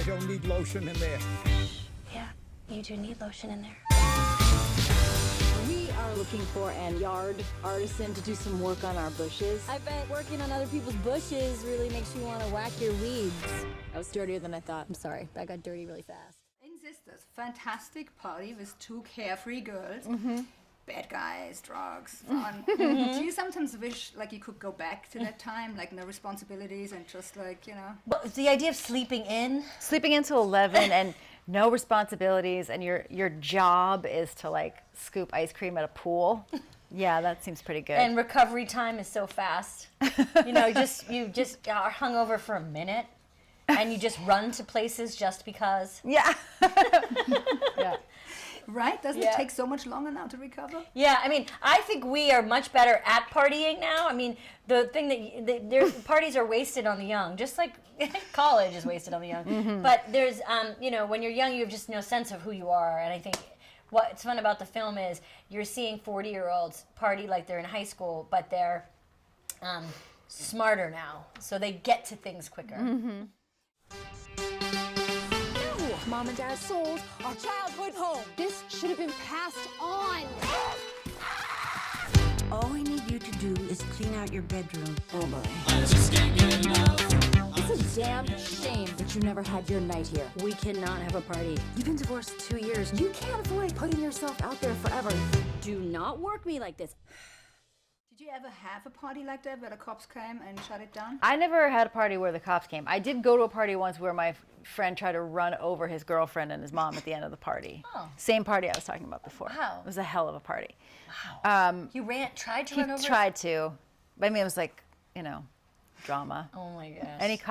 I don't need lotion in there. Yeah, you do need lotion in there. We are looking for an yard artisan to do some work on our bushes. I bet working on other people's bushes really makes you want to whack your weeds. That was dirtier than I thought. I'm sorry, that got dirty really fast. In Sisters, fantastic party with two carefree girls. Bad guys, drugs, fun. Do you sometimes wish like you could go back to that time, like no responsibilities and just like, you know? Well, the idea of sleeping in. Sleeping until 11 and no responsibilities, and your job is to like scoop ice cream at a pool. Yeah, that seems pretty good. And recovery time is so fast. You know, you just are hungover for a minute, and you just run to places just because. Yeah. Yeah. Right? Doesn't it take so much longer now to recover? Yeah, I mean, I think we are much better at partying now. I mean, the thing that parties are wasted on the young, just like college is wasted on the young. But there's, you know, when you're young, you have just no sense of who you are. And I think what's fun about the film is you're seeing 40-year-olds party like they're in high school, but they're smarter now, so they get to things quicker. Mom and Dad sold our childhood home. This should have been passed on. All I need you to do is clean out your bedroom. Oh my. It's a damn shame that you never had your night here. We cannot have a party. You've been divorced 2 years. You can't avoid putting yourself out there forever. Do not work me like this. Did you ever have a party like that where the cops came and shut it down? I never had a party where the cops came. I did go to a party once where my friend tried to run over his girlfriend and his mom at the end of the party. Oh. Same party I was talking about before. Wow. It was a hell of a party. Wow. You tried to He run over? tried to. But I mean, it was like, you know, drama. Oh my gosh. Any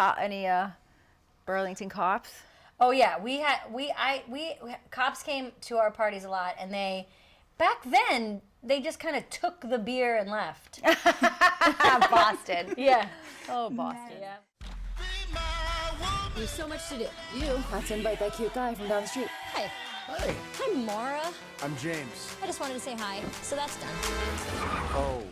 Burlington cops? Oh yeah, we cops came to our parties a lot, and back then they just kind of took the beer and left. Boston. Yeah. Oh, Boston. Yeah. There's so much to do. You have to invite that cute guy from down the street. Hi. Hey, I'm Mara. I'm James. I just wanted to say hi, so that's done. Oh.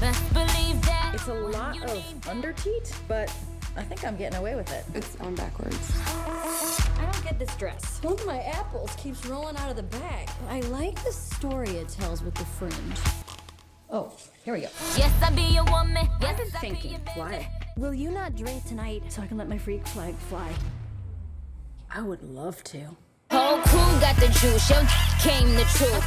Best believe that. It's a lot of underteat, but I think I'm getting away with it. It's on backwards. I don't get this dress. One of my apples keeps rolling out of the bag. I like the story it tells with the fringe. Oh, here we go. Yes, I be a woman. Yes, I've been I be thinking, a why? Will you not drink tonight so I can let my freak flag fly? I would love to. whole crew got the juice. Yo, came the truth.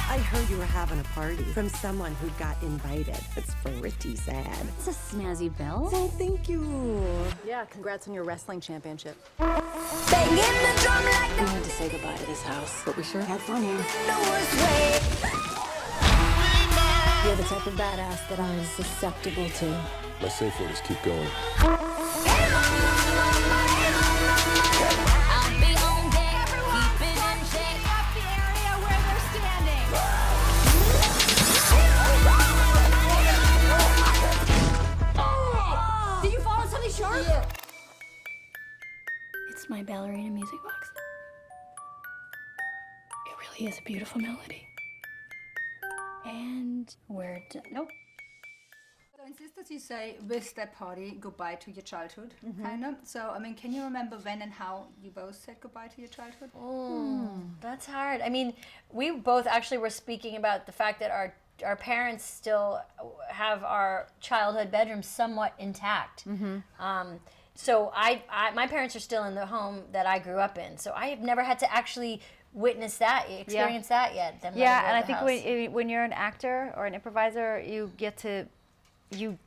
I heard you were having a party from someone who got invited. It's pretty sad. It's a snazzy bell. Oh, thank you. Yeah, congrats on your wrestling championship. Banging the drum like We need to say goodbye to this house, but we sure had fun here. the worst way. You're the type of badass that I'm susceptible to. My safe word is keep going. I'll be on deck. Keep it in check. Up the area where they're standing. Did you fall on something sharp? Yeah. It's my ballerina music box. It really is a beautiful melody. And we're done. Nope. So in Sisters, you say with that party goodbye to your childhood, kind of. So I mean, can you remember when and how you both said goodbye to your childhood? Oh, that's hard. I mean, we both actually were speaking about the fact that our parents still have our childhood bedroom somewhat intact. So my parents are still in the home that I grew up in. So I have never had to actually witness that, experience that yet. Them Yeah, letting and I go of think the house. when you're an actor or an improviser, you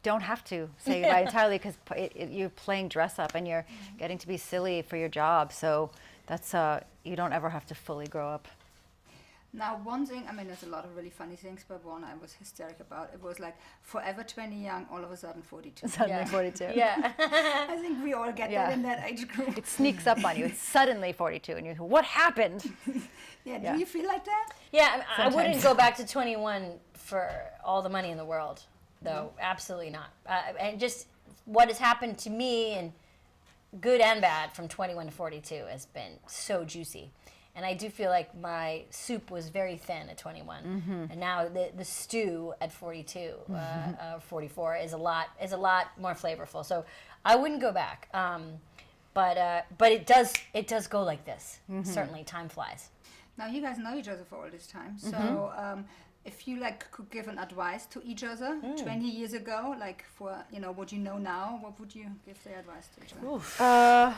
don't have to say goodbye entirely because you're playing dress up and you're getting to be silly for your job. So that's you don't ever have to fully grow up. Now, one thing, I mean, there's a lot of really funny things, but one I was hysteric about. It was like forever 20 young, all of a sudden 42. Suddenly 42. Yeah. I think we all get Yeah. that in that age group. It sneaks up on you. It's suddenly 42, and you go, "What happened?" Yeah, Yeah. do you feel like that? Yeah, I wouldn't Sometimes. go back to 21 for all the money in the world, though. Absolutely not. And just what has happened to me, and good and bad, from 21 to 42 has been so juicy. And I do feel like my soup was very thin at 21, and now the stew at 42, 44 is a lot more flavorful. So I wouldn't go back, but it does go like this. Certainly, time flies. Now you guys know each other for all this time, so if you like could give an advice to each other 20 years ago, like for what you know now, what would you give the advice to each other?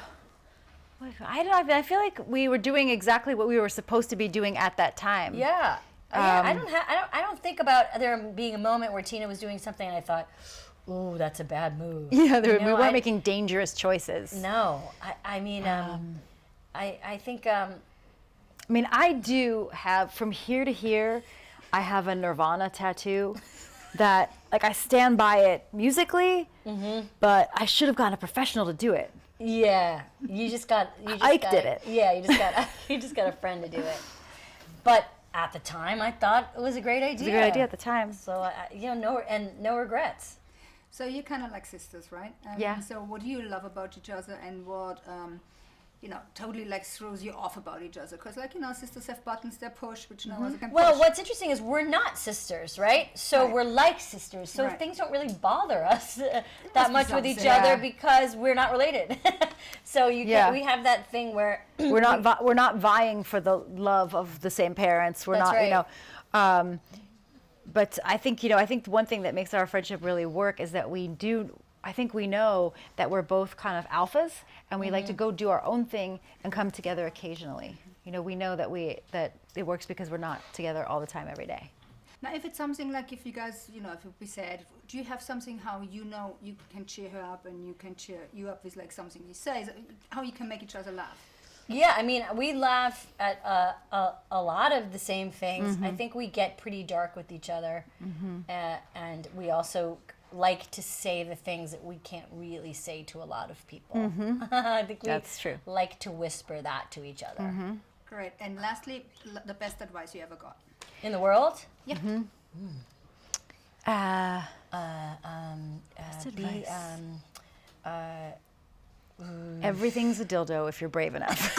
I don't know. I feel like we were doing exactly what we were supposed to be doing at that time. Yeah. I don't think about there being a moment where Tina was doing something and I thought, "Ooh, that's a bad move." Yeah, we weren't making dangerous choices. No, I mean, I think. I mean, I do have from here to here. I have a Nirvana tattoo that, like, I stand by it musically, but I should have gotten a professional to do it. Yeah, Ike did it. Yeah, you just got a friend to do it. But at the time, I thought it was a great idea. It was a great idea at the time. So no regrets. So you're kind of like sisters, right? Yeah. So what do you love about each other, and what totally like throws you off about each other? Because sisters have buttons they push, which no other can push. Well, what's interesting is we're not sisters, right? So we're like sisters. So things don't really bother us that much with each other because we're not related. So we have that thing where we're not vying for the love of the same parents. We're That's not, right. But I think one thing that makes our friendship really work is that I think we know that we're both kind of alphas, and we like to go do our own thing and come together occasionally. We know that it works because we're not together all the time every day. Now, if it's something like if you guys, if it would be sad, do you have something how you can cheer her up and you can cheer you up with like something you say, how you can make each other laugh? Yeah, I mean, we laugh at a lot of the same things. I think we get pretty dark with each other, and we also like to say the things that we can't really say to a lot of people. I think That's true. Like to whisper that to each other. Great. And lastly, the best advice you ever got? In the world? Yeah. Best advice. Everything's a dildo if you're brave enough.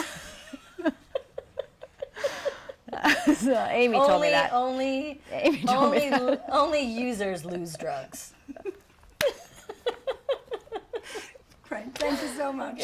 So Amy told me that. Only users lose drugs. Great. Thank you so much.